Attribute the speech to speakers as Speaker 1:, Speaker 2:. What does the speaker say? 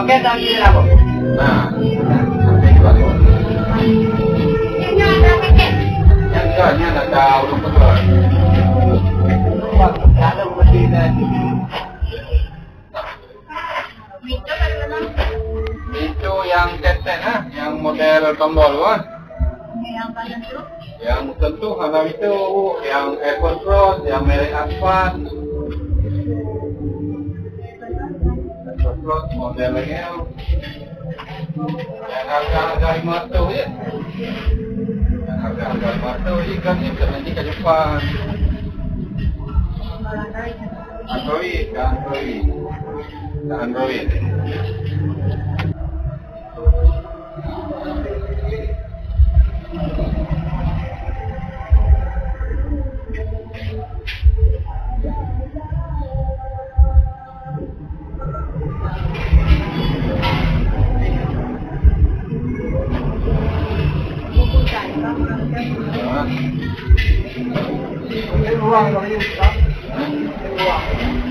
Speaker 1: pakai tak kira apa?
Speaker 2: Nah, nanti dua tu. Yang keduanya ada ulung kedua.
Speaker 1: Kalau mesti tadi.
Speaker 2: Itu yang cetek yang model tombol kan? Yang tentu kalau itu yang air control, yang merek Advan. Terus modelnya yang harga-harga 500 je. Yang harga-harga 500 je kan yang nanti ke Jepang. Android.
Speaker 1: Ruang kalau ini, ruang.